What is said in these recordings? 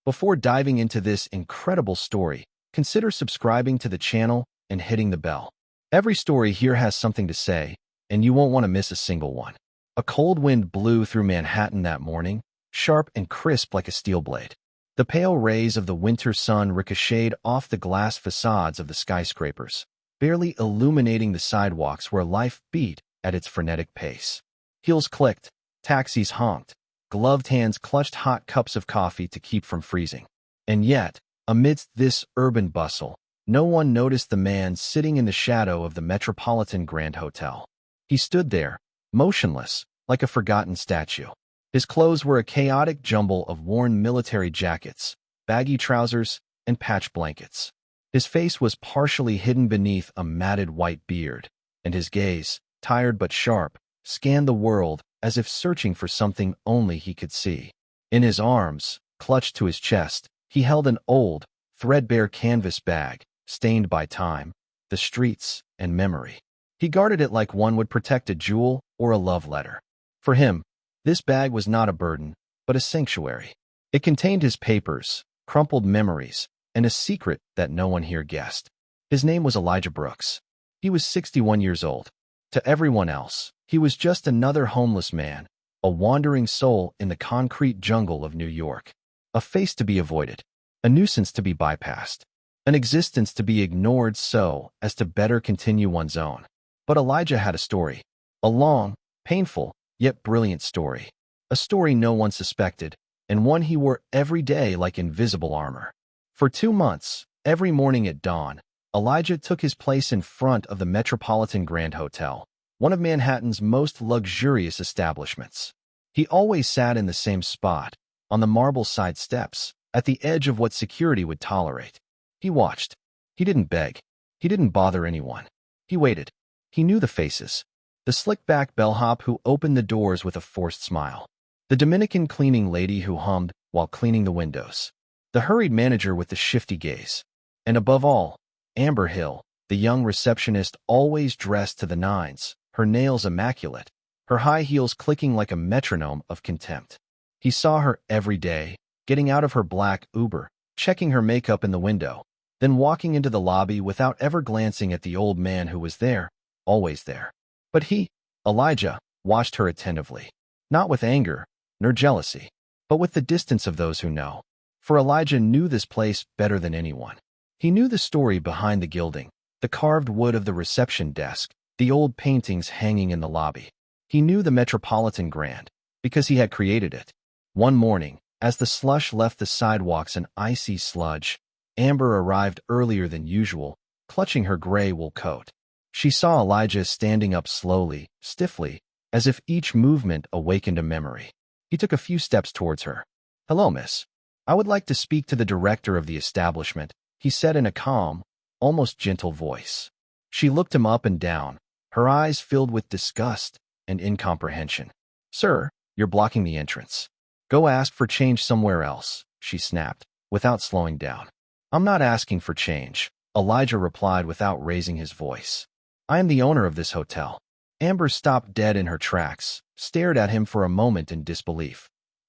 Before diving into this incredible story, consider subscribing to the channel and hitting the bell. Every story here has something to say, and you won't want to miss a single one. A cold wind blew through Manhattan that morning, sharp and crisp like a steel blade. The pale rays of the winter sun ricocheted off the glass facades of the skyscrapers, barely illuminating the sidewalks where life beat at its frenetic pace. Heels clicked, taxis honked, gloved hands clutched hot cups of coffee to keep from freezing. And yet, amidst this urban bustle, no one noticed the man sitting in the shadow of the Metropolitan Grand Hotel. He stood there, motionless, like a forgotten statue. His clothes were a chaotic jumble of worn military jackets, baggy trousers, and patch blankets. His face was partially hidden beneath a matted white beard, and his gaze, tired but sharp, scanned the world as if searching for something only he could see. In his arms, clutched to his chest, he held an old, threadbare canvas bag, stained by time, the streets, and memory. He guarded it like one would protect a jewel or a love letter. For him, this bag was not a burden, but a sanctuary. It contained his papers, crumpled memories, and a secret that no one here guessed. His name was Elijah Brooks. He was 61 years old. To everyone else, he was just another homeless man, a wandering soul in the concrete jungle of New York. A face to be avoided, a nuisance to be bypassed, an existence to be ignored so as to better continue one's own. But Elijah had a story, a long, painful, yet brilliant story. A story no one suspected, and one he wore every day like invisible armor. For 2 months, every morning at dawn, Elijah took his place in front of the Metropolitan Grand Hotel, one of Manhattan's most luxurious establishments. He always sat in the same spot, on the marble side steps, at the edge of what security would tolerate. He watched. He didn't beg. He didn't bother anyone. He waited. He knew the faces. The slick-back bellhop who opened the doors with a forced smile. The Dominican cleaning lady who hummed while cleaning the windows. The hurried manager with the shifty gaze. And above all, Amber Hill, the young receptionist always dressed to the nines, her nails immaculate, her high heels clicking like a metronome of contempt. He saw her every day, getting out of her black Uber, checking her makeup in the window, then walking into the lobby without ever glancing at the old man who was there, always there. But he, Elijah, watched her attentively, not with anger, nor jealousy, but with the distance of those who know. For Elijah knew this place better than anyone. He knew the story behind the gilding, the carved wood of the reception desk, the old paintings hanging in the lobby. He knew the Metropolitan Grand, because he had created it. One morning, as the slush left the sidewalks in icy sludge, Amber arrived earlier than usual, clutching her gray wool coat. She saw Elijah standing up slowly, stiffly, as if each movement awakened a memory. He took a few steps towards her. "Hello, miss. I would like to speak to the director of the establishment," he said in a calm, almost gentle voice. She looked him up and down, her eyes filled with disgust and incomprehension. "Sir, you're blocking the entrance. Go ask for change somewhere else," she snapped, without slowing down. "I'm not asking for change," Elijah replied without raising his voice. "I am the owner of this hotel." Amber stopped dead in her tracks, stared at him for a moment in disbelief,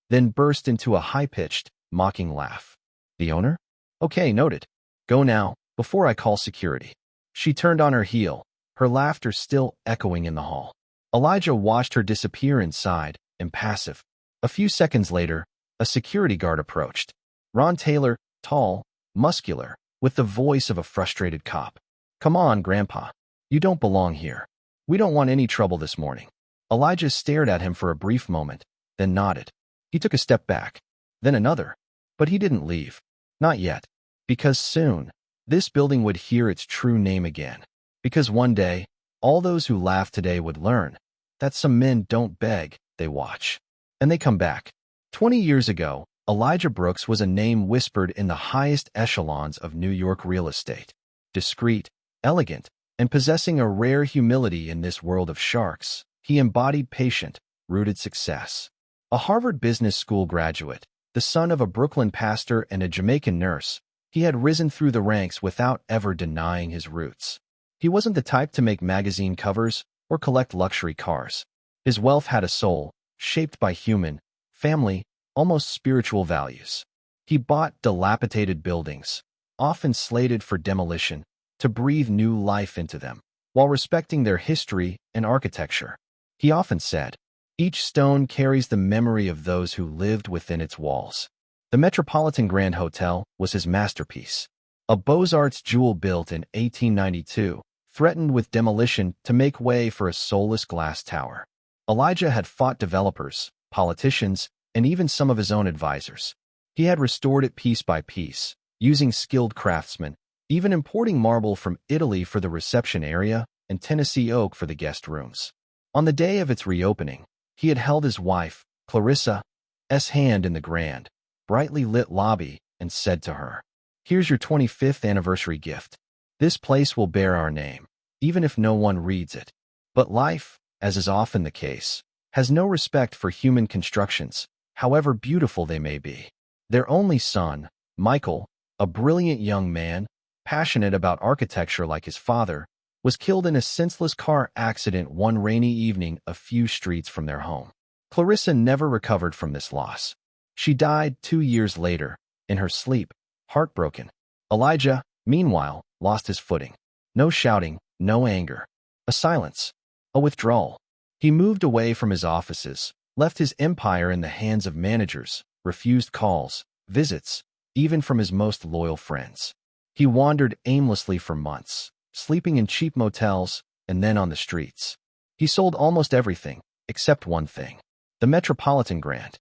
then burst into a high-pitched, mocking laugh. "The owner? Okay, noted. Go now, before I call security." She turned on her heel, her laughter still echoing in the hall. Elijah watched her disappear inside, impassive. A few seconds later, a security guard approached. Ron Taylor, tall, muscular, with the voice of a frustrated cop. "Come on, Grandpa. You don't belong here. We don't want any trouble this morning." Elijah stared at him for a brief moment, then nodded. He took a step back, then another. But he didn't leave. Not yet. Because soon, this building would hear its true name again. Because one day, all those who laugh today would learn that some men don't beg, they watch. And they come back. 20 years ago, Elijah Brooks was a name whispered in the highest echelons of New York real estate. Discreet, elegant, and possessing a rare humility in this world of sharks, he embodied patient, rooted success. A Harvard Business School graduate, the son of a Brooklyn pastor and a Jamaican nurse, he had risen through the ranks without ever denying his roots. He wasn't the type to make magazine covers or collect luxury cars. His wealth had a soul, shaped by human, family, almost spiritual values. He bought dilapidated buildings, often slated for demolition, to breathe new life into them, while respecting their history and architecture. He often said, "Each stone carries the memory of those who lived within its walls." The Metropolitan Grand Hotel was his masterpiece. A Beaux-Arts jewel built in 1892, threatened with demolition to make way for a soulless glass tower. Elijah had fought developers, politicians, and even some of his own advisors. He had restored it piece by piece, using skilled craftsmen, even importing marble from Italy for the reception area and Tennessee oak for the guest rooms. On the day of its reopening, he had held his wife, Clarissa's hand in the grand, brightly lit lobby and said to her, "Here's your 25th anniversary gift. This place will bear our name, even if no one reads it." But life, as is often the case, has no respect for human constructions, however beautiful they may be. Their only son, Michael, a brilliant young man, passionate about architecture like his father, was killed in a senseless car accident one rainy evening a few streets from their home. Clarissa never recovered from this loss. She died 2 years later, in her sleep, heartbroken. Elijah, meanwhile, lost his footing. No shouting, no anger. A silence. A withdrawal. He moved away from his offices, left his empire in the hands of managers, refused calls, visits, even from his most loyal friends. He wandered aimlessly for months, sleeping in cheap motels and then on the streets. He sold almost everything, except one thing: the Metropolitan Grand.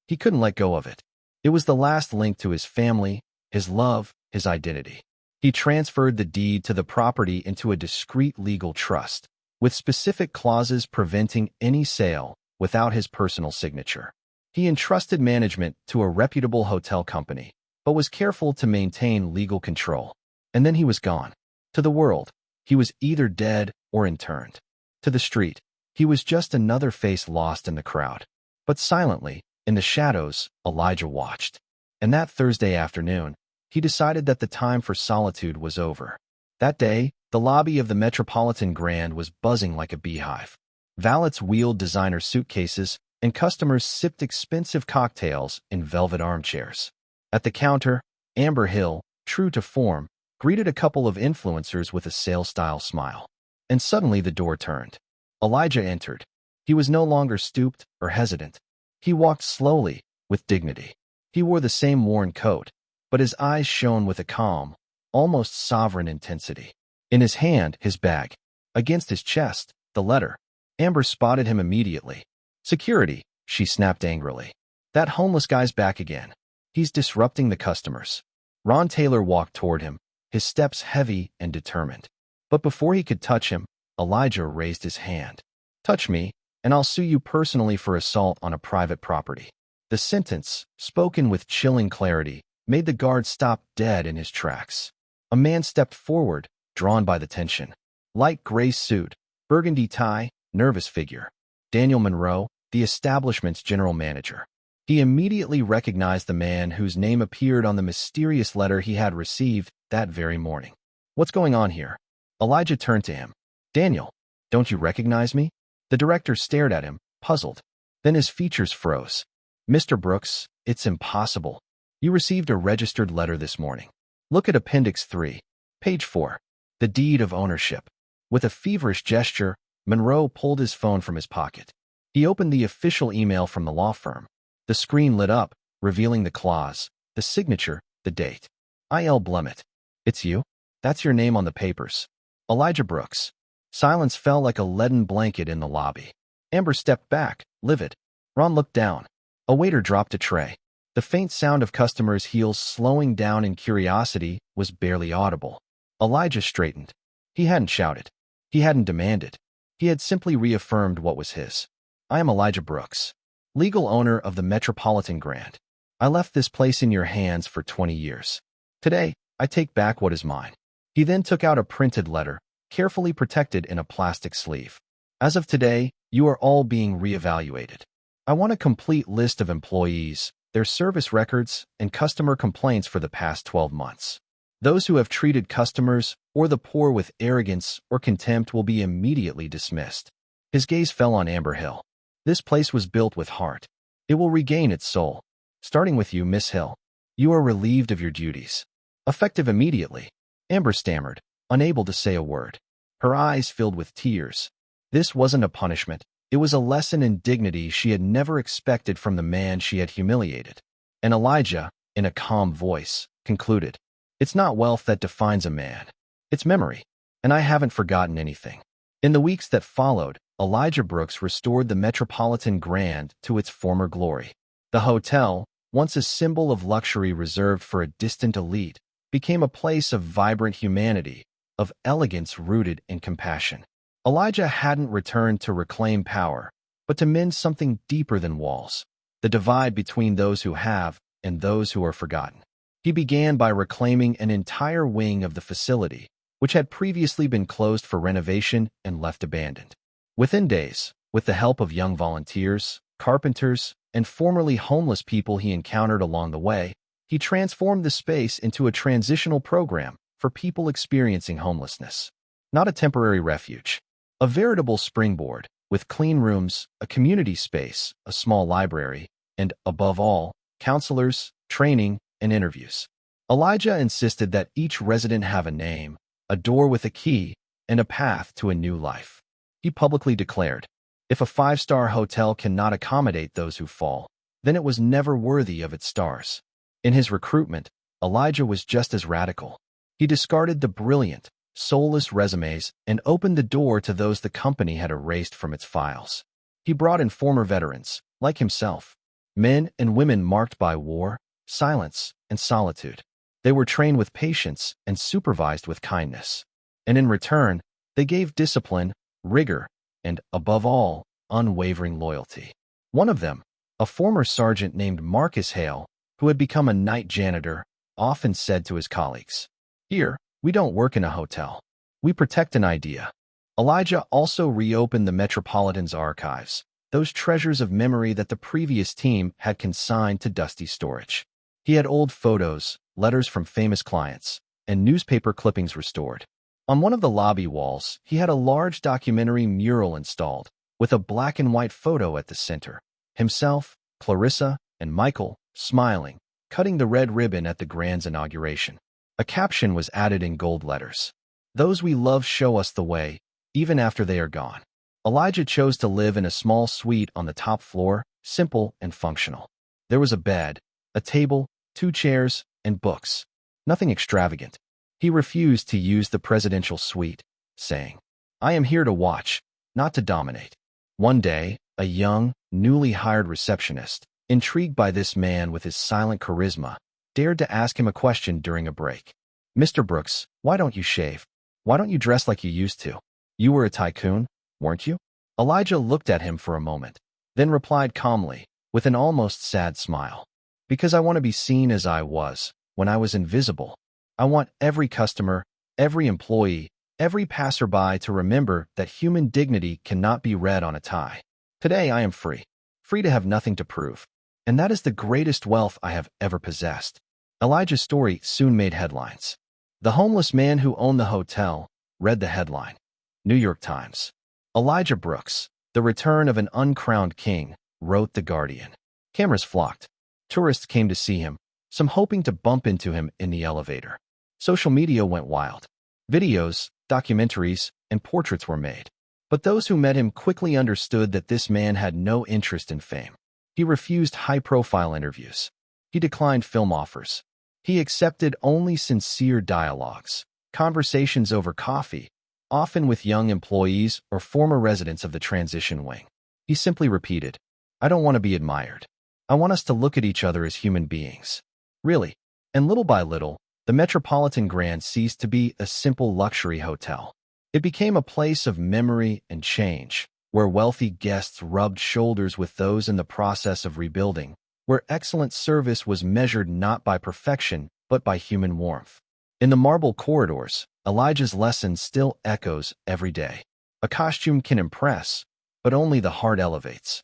He couldn't let go of it. It was the last link to his family, his love, his identity. He transferred the deed to the property into a discreet legal trust, with specific clauses preventing any sale without his personal signature. He entrusted management to a reputable hotel company, but was careful to maintain legal control. And then he was gone. To the world, he was either dead or interned. To the street, he was just another face lost in the crowd. But silently, in the shadows, Elijah watched. And that Thursday afternoon, he decided that the time for solitude was over. That day, the lobby of the Metropolitan Grand was buzzing like a beehive. Valets wheeled designer suitcases, and customers sipped expensive cocktails in velvet armchairs. At the counter, Amber Hill, true to form, greeted a couple of influencers with a sales-style smile. And suddenly the door turned. Elijah entered. He was no longer stooped or hesitant. He walked slowly, with dignity. He wore the same worn coat, but his eyes shone with a calm, almost sovereign intensity. In his hand, his bag. Against his chest, the letter. Amber spotted him immediately. "Security," she snapped angrily. "That homeless guy's back again. He's disrupting the customers." Ron Taylor walked toward him, his steps heavy and determined. But before he could touch him, Elijah raised his hand. "Touch me, and I'll sue you personally for assault on a private property." The sentence, spoken with chilling clarity, made the guard stop dead in his tracks. A man stepped forward, drawn by the tension. Light gray suit, burgundy tie, nervous figure. Daniel Monroe, the establishment's general manager. He immediately recognized the man whose name appeared on the mysterious letter he had received that very morning. "What's going on here?" Elijah turned to him. "Daniel, don't you recognize me?" The director stared at him, puzzled. Then his features froze. "Mr. Brooks, it's impossible. You received a registered letter this morning. Look at Appendix 3, page 4. The deed of ownership." With a feverish gesture, Monroe pulled his phone from his pocket. He opened the official email from the law firm. The screen lit up, revealing the clause, the signature, the date. I.L. Blummett. "It's you? That's your name on the papers." Elijah Brooks. Silence fell like a leaden blanket in the lobby. Amber stepped back, livid. Ron looked down. A waiter dropped a tray. The faint sound of customers' heels slowing down in curiosity was barely audible. Elijah straightened. He hadn't shouted. He hadn't demanded. He had simply reaffirmed what was his. "I am Elijah Brooks, legal owner of the Metropolitan Grand. I left this place in your hands for 20 years. Today, I take back what is mine." He then took out a printed letter, carefully protected in a plastic sleeve. "As of today, you are all being reevaluated. I want a complete list of employees, their service records, and customer complaints for the past 12 months. Those who have treated customers or the poor with arrogance or contempt will be immediately dismissed." His gaze fell on Amber Hill. "This place was built with heart. It will regain its soul. Starting with you, Miss Hill." You are relieved of your duties. Effective immediately. Amber stammered, unable to say a word. Her eyes filled with tears. This wasn't a punishment. It was a lesson in dignity she had never expected from the man she had humiliated. And Elijah, in a calm voice, concluded, "It's not wealth that defines a man. It's memory. And I haven't forgotten anything." In the weeks that followed, Elijah Brooks restored the Metropolitan Grand to its former glory. The hotel, once a symbol of luxury reserved for a distant elite, became a place of vibrant humanity, of elegance rooted in compassion. Elijah hadn't returned to reclaim power, but to mend something deeper than walls, the divide between those who have and those who are forgotten. He began by reclaiming an entire wing of the facility, which had previously been closed for renovation and left abandoned. Within days, with the help of young volunteers, carpenters, and formerly homeless people he encountered along the way, he transformed the space into a transitional program for people experiencing homelessness. Not a temporary refuge, a veritable springboard, with clean rooms, a community space, a small library, and, above all, counselors, training, and interviews. Elijah insisted that each resident have a name, a door with a key, and a path to a new life. He publicly declared, "If a five-star hotel cannot accommodate those who fall, then it was never worthy of its stars." In his recruitment, Elijah was just as radical. He discarded the brilliant, soulless resumes and opened the door to those the company had erased from its files. He brought in former veterans, like himself, men and women marked by war, silence, and solitude. They were trained with patience and supervised with kindness. And in return, they gave discipline, rigor, and, above all, unwavering loyalty. One of them, a former sergeant named Marcus Hale, who had become a night janitor, often said to his colleagues, "Here, we don't work in a hotel. We protect an idea." Elijah also reopened the Metropolitan's archives, those treasures of memory that the previous team had consigned to dusty storage. He had old photos, letters from famous clients, and newspaper clippings restored. On one of the lobby walls, he had a large documentary mural installed, with a black and white photo at the center. Himself, Clarissa, and Michael, smiling, cutting the red ribbon at the Grand's inauguration. A caption was added in gold letters. "Those we love show us the way, even after they are gone." Elijah chose to live in a small suite on the top floor, simple and functional. There was a bed, a table, 2 chairs, and books. Nothing extravagant. He refused to use the presidential suite, saying, "I am here to watch, not to dominate." One day, a young, newly hired receptionist, intrigued by this man with his silent charisma, dared to ask him a question during a break. "Mr. Brooks, why don't you shave? Why don't you dress like you used to? You were a tycoon, weren't you?" Elijah looked at him for a moment, then replied calmly, with an almost sad smile, "Because I want to be seen as I was, when I was invisible. I want every customer, every employee, every passerby to remember that human dignity cannot be read on a tie. Today I am free, free to have nothing to prove. And that is the greatest wealth I have ever possessed." Elijah's story soon made headlines. "The homeless man who owned the hotel," read the headline. New York Times. "Elijah Brooks, the return of an uncrowned king," wrote The Guardian. Cameras flocked. Tourists came to see him, some hoping to bump into him in the elevator. Social media went wild. Videos, documentaries, and portraits were made. But those who met him quickly understood that this man had no interest in fame. He refused high-profile interviews. He declined film offers. He accepted only sincere dialogues, conversations over coffee, often with young employees or former residents of the transition wing. He simply repeated, "I don't want to be admired. I want us to look at each other as human beings." Really. And little by little, the Metropolitan Grand ceased to be a simple luxury hotel. It became a place of memory and change, where wealthy guests rubbed shoulders with those in the process of rebuilding, where excellent service was measured not by perfection, but by human warmth. In the marble corridors, Elijah's lesson still echoes every day. A costume can impress, but only the heart elevates.